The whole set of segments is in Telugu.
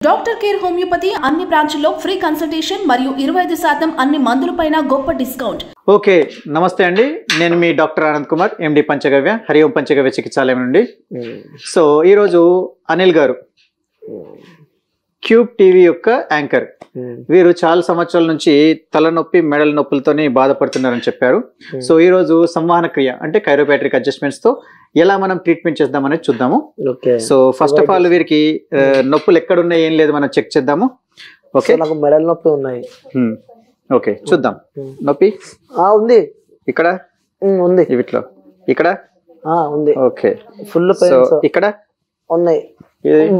డాక్టర్ కేర్ హోమియోపతి అన్ని బ్రాంచ్ల్లో ఫ్రీ కన్సల్టేషన్ మరియు 25% అన్ని మందులపైన గొప్ప డిస్కౌంట్. ఓకే, నమస్తే అండి. నేను మీ డాక్టర్ ఆనంద్ కుమార్, ఎండి పంచగవ్య, హరి ఓం పంచగవ్య చికిత్సాలయం నుండి. సో ఈరోజు అనిల్ గారు క్యూబ్ టీవీ యొక్క యాంకర్. వీరు చాలా సంవత్సరాల నుంచి తలనొప్పి మెడల నొప్పులతోనే బాధపడుతున్నారని చెప్పారు. సో ఈరోజు సంవహన క్రియ అంటే కైరోపాట్రిక్ అడ్జస్ట్మెంట్స్ తో ఎలా మనం ట్రీట్మెంట్ చేద్దామనేది చూద్దాము. సో ఫస్ట్ ఆఫ్ ఆల్ వీరికి నొప్పులు ఎక్కడ ఉన్నాయి ఏం లేదు మనం చెక్ చేద్దాము. ఓకే, నాకు మెడల నొప్పి ఉన్నాయి. ఓకే, చూద్దాం. నొప్పి ఉంది, ఇక్కడ ఉంది, వీటిలో ఇక్కడ ఉంది. ఓకే, ఫుల్ సో పెయిన్స్ ఇక్కడ ఉన్నాయి,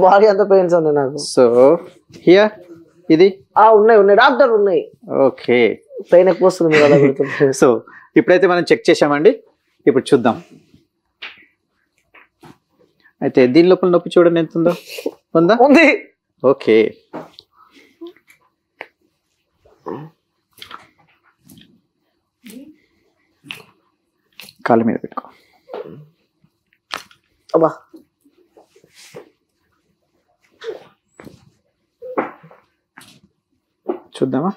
బాడీ అంతా పెయిన్స్ ఉన్నాయి నాకు. సో హియర్ ఇది ఉన్నాయి ఉన్నాయి డాక్టర్ ఉన్నాయి. ఓకే, పెయిన్ ఎక్కువ వస్తుంది మీరు అలా పెడుతుంటే. సో ఇప్పుడైతే మనం చెక్ చేసామండి. ఇప్పుడు చూద్దాం. అయితే దీని లోపల నొప్పి చూడండి ఎంత ఉందో. ఉందా? ఉంది. ఓకే, కాళ్ళ మీద పెట్టుకో. అబ్బా, చూద్దామా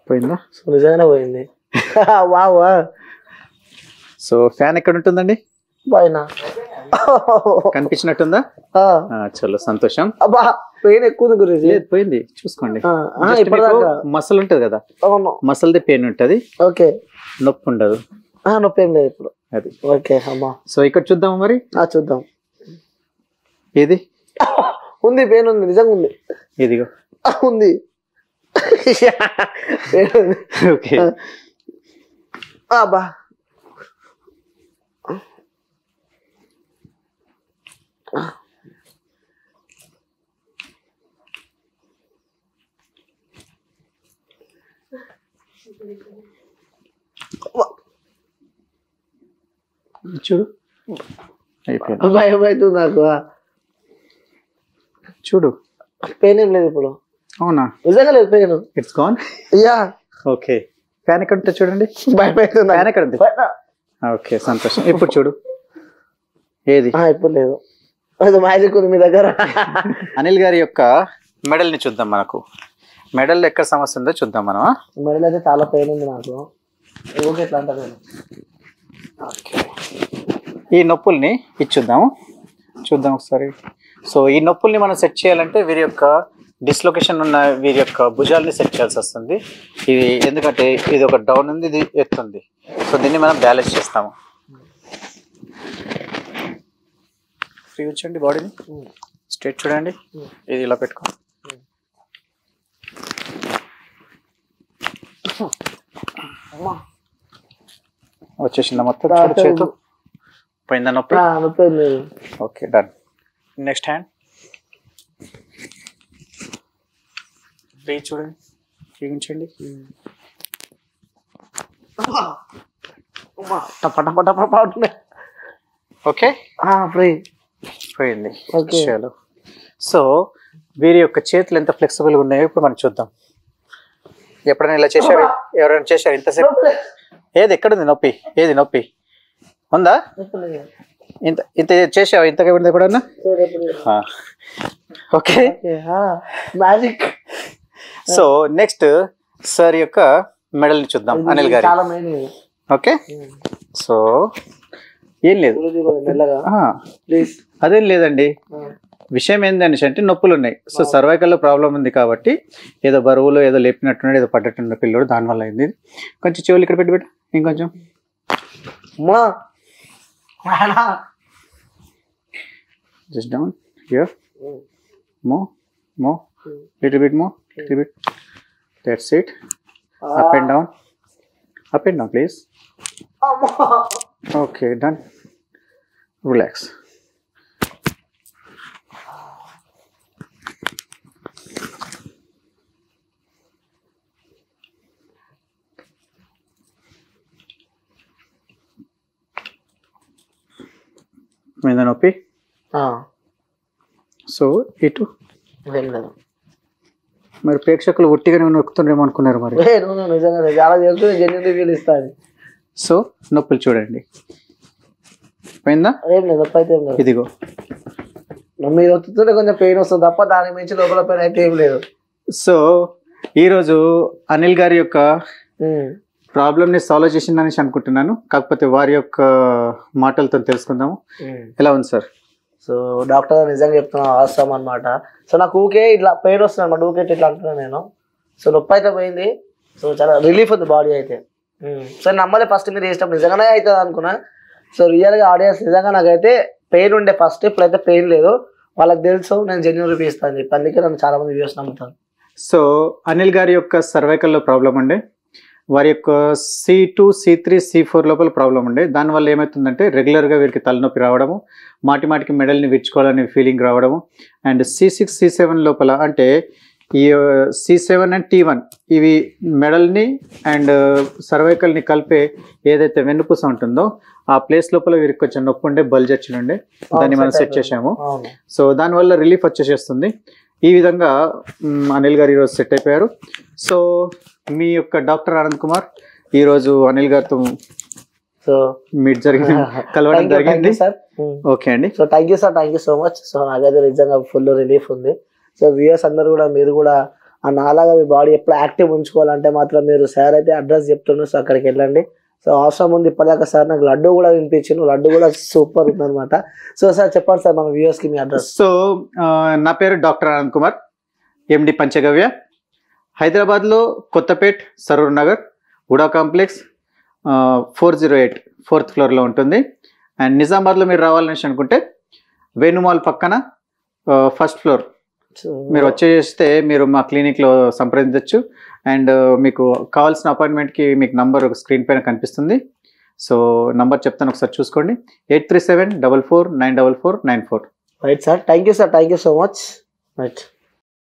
పోయిందా? సో నిజంగానే పోయింది. వా సో ఫ్యాన్ ఎక్కడ ఉంటుందండి? పైన కనిపించినట్టుందా? చలో సంతోషం. అబ్బా, పెయిన్ ఎక్కువ ఉంది గురించి. లేదు, పోయింది, చూసుకోండి. ఇప్పటిదాకా మసల్ ఉంటది కదా, అవును, మసల్ది పెయిన్ ఉంటది, ఓకే, నొప్పి ఉండదు. నొప్పి ఏం లేదు ఇప్పుడు. అది ఓకే అమ్మా. సో ఇక్కడ చూద్దాం మరి. చూద్దాం. ఏది ఉంది, పెయిన్ ఉంది, నిజంగా ఉంది. ఇదిగో ఉంది. ఓకే, అబ్బా, చూడు అయిపోయింది. భయం అవుతుంది నాకు. చూడు, పెయిన్ ఏం లేదు ఇప్పుడు. అవునా? నిజంగా లేదు pain. It's gone. Yeah, okay, fan ఎక్కడ ఉంటుంది చూడండి. భయం అవుతుంది. ఫ్యాన్ ఎక్కడ ఉంది? ఓకే, సంతోషం. ఇప్పుడు చూడు. ఏది? ఇప్పుడు లేదు. మ్యాజిక్ ఉంది మీ దగ్గర. అనిల్ గారి యొక్క మెడల్ని చూద్దాం. మనకు మెడల్ ఎక్కడ సమస్య ఉందో చూద్దాం మనం. మెడల్ అయితే చాలా పెయిన్ ఉంది నాకు. ఓకే, ఎట్లా అంటారు? ఓకే, ఈ నొప్పుల్ని ఇచ్చుద్దాము. చూద్దాం ఒకసారి. సో ఈ నొప్పుల్ని మనం సెట్ చేయాలంటే వీరి యొక్క డిస్లొకేషన్ ఉన్న వీరి యొక్క భుజాలని సెట్ చేయాల్సి వస్తుంది. ఇది ఎందుకంటే ఇది ఒక డౌన్ ఉంది, ఇది ఎత్తుంది. సో దీన్ని మనం బ్యాలెన్స్ చేస్తాము. ఫ్రీ ఉంచండి బాడీని, స్ట్రైట్ చూడండి. ఇది ఇలా పెట్టుకో. వచ్చేసిందా మొత్తం? చూడు, చేతు పోయిందా నొప్పి? Okay, done. Next hand free చూడండి, ఫ్రీ ఉంచండి. ఓకే, ఫ్రీ పోయింది. చలో. సో వీరి యొక్క చేతులు ఎంత ఫ్లెక్సిబుల్గా ఉన్నాయో ఇప్పుడు మనం చూద్దాం. ఎప్పుడైనా ఇలా చేశారు? ఎవరైనా చేశారు ఇంతసేపు? ఏది ఎక్కడుంది నొప్పి? ఏది నొప్పి ఉందా? ఇంత ఇంత చేసావా? ఇంతగా ఎప్పుడన్నా? Okay, magic. So next sir యొక్క మెడల్ని చూద్దాం, అనిల్ గారి. ఓకే, సో ఏం లేదు, అదేం లేదండి. విషయం ఏంటంటే అంటే నొప్పులు ఉన్నాయి. సో సర్వైకల్లో ప్రాబ్లం ఉంది కాబట్టి ఏదో బరువులో ఏదో లేపినట్టున్నాడు, ఏదో పడ్డట్టున్న పిల్లడు, దానివల్ల అయింది. కొంచెం చెవులు ఇక్కడ పెట్టి ఇంకొంచెం. Just down here, more, little bit more, little bit. That's it. Up and down, please. Okay, done. Relax. మీద నొప్పి. సో ఇటు మరి ప్రేక్షకులు ఒట్టిగానే నొక్కుతుండేమో అనుకున్నారు మరి. నిజంగా చాలా జెన్యూన్ రివ్యూలు ఇస్తాను. సో నొప్పులు చూడండి. పోయిందా? ఏం లేదు, నొప్పి అయితే ఏం లేదు. ఇదిగో మీరు వస్తుంటే కొంచెం పెయిన్ వస్తుంది తప్ప దాని మించి లోపల పెయిన్ అయితే ఏం లేదు. సో ఈరోజు అనిల్ గారి యొక్క ప్రాబ్లమ్ని సాల్వ్ చేసిందని అనుకుంటున్నాను. కాకపోతే వారి యొక్క మాటలతో తెలుసుకుందాము. ఎలా ఉంది సార్? సో డాక్టర్ నిజంగా చెప్తున్నా అవసరం అనమాట. సో నాకు ఊకే ఇట్లా పెయిన్ వస్తుంది అనమాట, ఊకే ఇట్లా అంటున్నాను నేను. సో నొప్పి అయితే పోయింది. సో చాలా రిలీఫ్ ఉంది బాడీ అయితే. సో నమ్మలే ఫస్ట్ మీరు చేసినప్పుడు నిజంగానే అవుతుంది అనుకున్నా. సో రియల్గా ఆడియన్స్ నిజంగా నాకైతే పెయిన్ ఉండే ఫస్ట్, ఇప్పుడైతే పెయిన్ లేదు. వాళ్ళకి తెలుసు నేను జెన్యూన్ రివ్యూ ఇస్తాను చెప్పి, అందుకే నన్ను చాలా మంది వ్యూస్ నమ్ముతాను. సో అనిల్ గారి యొక్క సర్వైకల్లో ప్రాబ్లం ఉండే, వారి యొక్క C2, C3, C4 లోపల ప్రాబ్లం ఉండే. దానివల్ల ఏమవుతుందంటే రెగ్యులర్గా వీరికి తలనొప్పి రావడము, మాటిమాటికి మెడల్ని విచ్చుకోవాలనే ఫీలింగ్ రావడము. అండ్ C6, C7 లోపల అంటే ఈ C7 అండ్ T1 ఇవి మెడల్ని అండ్ సర్వైకల్ని కలిపే ఏదైతే వెన్నుపూస ఉంటుందో ఆ ప్లేస్ లోపల వీరికి కొంచెం నొప్పి ఉండే, బల్జ్ వచ్చి ఉండే. దాన్ని మనం సెట్ చేసాము. సో దానివల్ల రిలీఫ్ వచ్చేసేస్తుంది. ఈ విధంగా అనిల్ గారు ఈరోజు సెట్ అయిపోయారు. సో మీ యొక్క డాక్టర్ ఆనంద్ కుమార్ ఈరోజు అనిల్ గారితో సో మీట్ జరిగింది, కలవడం జరిగింది. ఓకే అండి. So thank you sir, thank you so much. So నాకైతే నిజంగా ఫుల్ రిలీఫ్ ఉంది. సో వ్యూయర్స్ అందరూ కూడా మీరు కూడా నాలాగా మీ బాడీ ఎప్పుడు యాక్టివ్ ఉంచుకోవాలంటే మాత్రం మీరు సార్ అయితే అడ్రస్ చెప్తుండ్రు. సో అక్కడికి వెళ్ళండి. సో అవసరం ఉంది. ఇప్పటిదాకా సార్ నాకు లడ్డు కూడా వినిపించింది, లడ్డు కూడా సూపర్ ఉంది అనమాట. సో సార్ చెప్పండి సార్ మన వ్యూయర్స్కి మీ అడ్రస్. సో నా పేరు డాక్టర్ ఆనంద్ కుమార్, MD పంచగవ్య. హైదరాబాద్లో కొత్తపేట్, సరూర్ నగర్, ఉడా కాంప్లెక్స్ 408 4th ఫ్లోర్లో ఉంటుంది. అండ్ నిజామాబాద్లో మీరు రావాలని అనుకుంటే వేణుమాల్ పక్కన 1st ఫ్లోర్ మీరు వచ్చేస్తే మీరు మా క్లినిక్లో సంప్రదించవచ్చు. అండ్ మీకు కావాల్సిన అపాయింట్మెంట్కి మీకు నంబర్ స్క్రీన్ పైన కనిపిస్తుంది. సో నంబర్ చెప్తాను, ఒకసారి చూసుకోండి. 837-44-944-94. Right sir, thank you sir, thank you so much. Right.